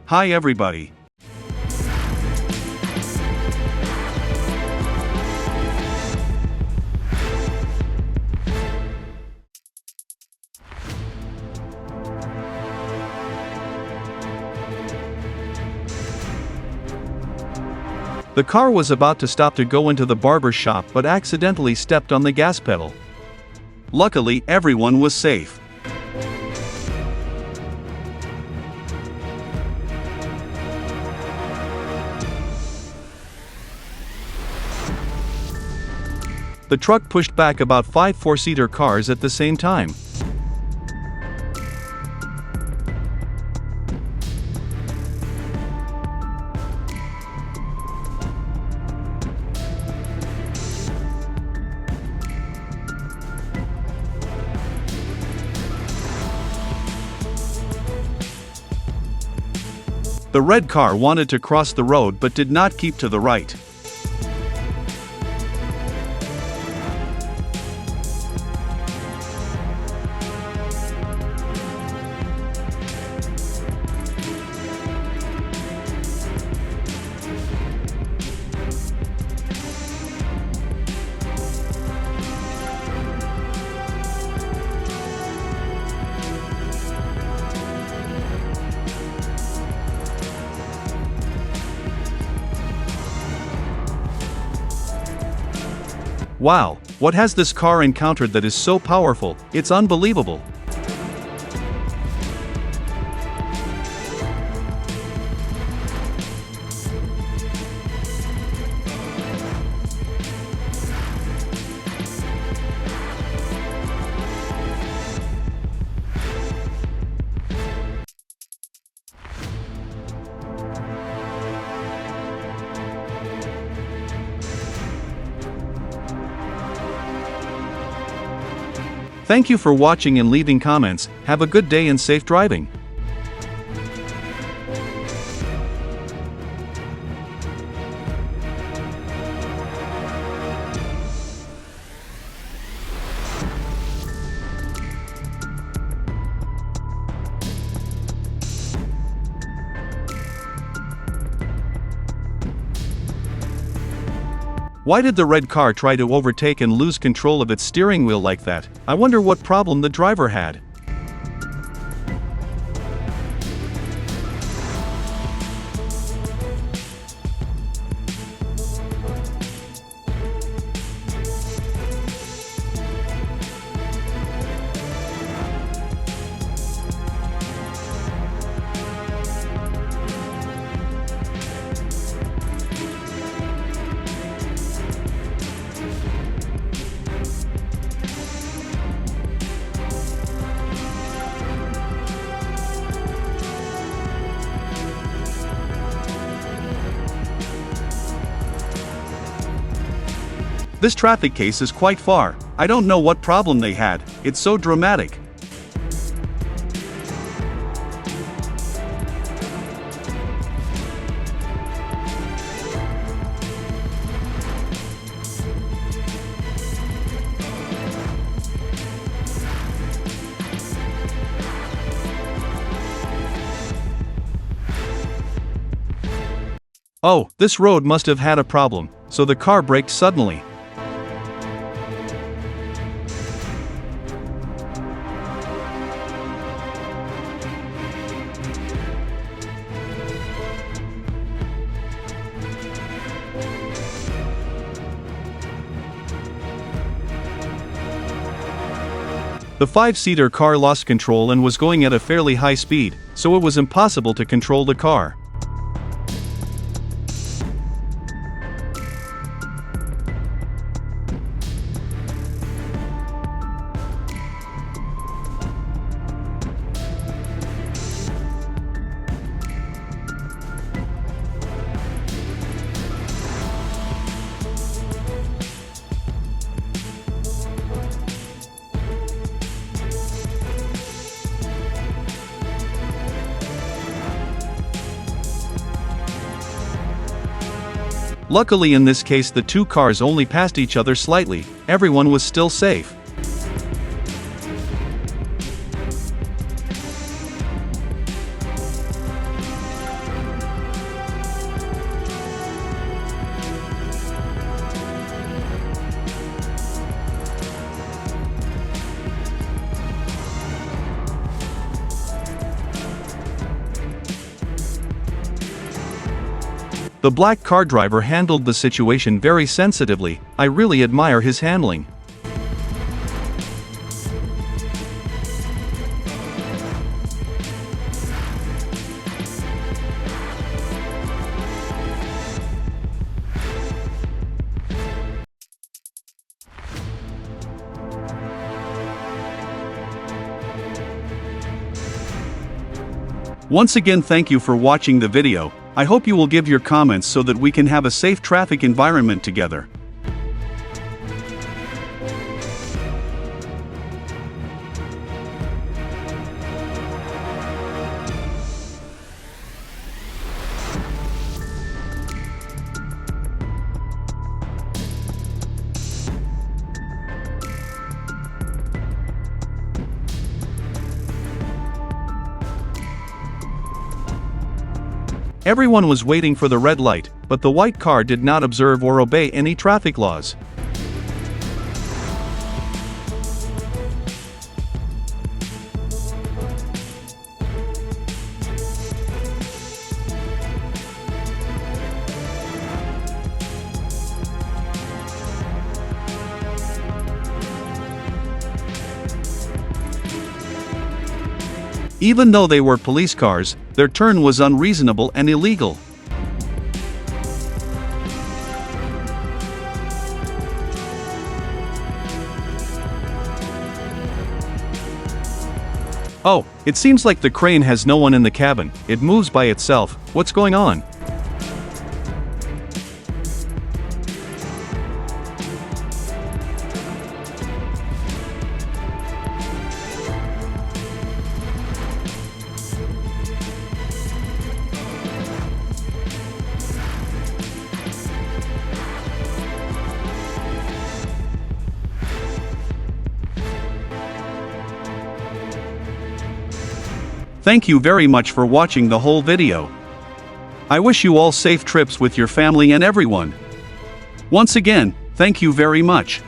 Hi everybody. The car was about to stop to go into the barber shop but accidentally stepped on the gas pedal. Luckily, everyone was safe. The truck pushed back about 5 four-seater cars at the same time. The red car wanted to cross the road but did not keep to the right. Wow, what has this car encountered that is so powerful? It's unbelievable. Thank you for watching and leaving comments. Have a good day and safe driving. Why did the red car try to overtake and lose control of its steering wheel like that? I wonder what problem the driver had. This traffic case is quite far. I don't know what problem they had. It's so dramatic. Oh, this road must have had a problem, so the car braked suddenly. The 5-seater car lost control and was going at a fairly high speed, so it was impossible to control the car. Luckily in this case the two cars only passed each other slightly, everyone was still safe. The black car driver handled the situation very sensitively. I really admire his handling. Once again, thank you for watching the video. I hope you will give your comments so that we can have a safe traffic environment together. Everyone was waiting for the red light, but the white car did not observe or obey any traffic laws. Even though they were police cars, their turn was unreasonable and illegal. Oh, it seems like the crane has no one in the cabin. It moves by itself. What's going on? Thank you very much for watching the whole video. I wish you all safe trips with your family and everyone. Once again, thank you very much.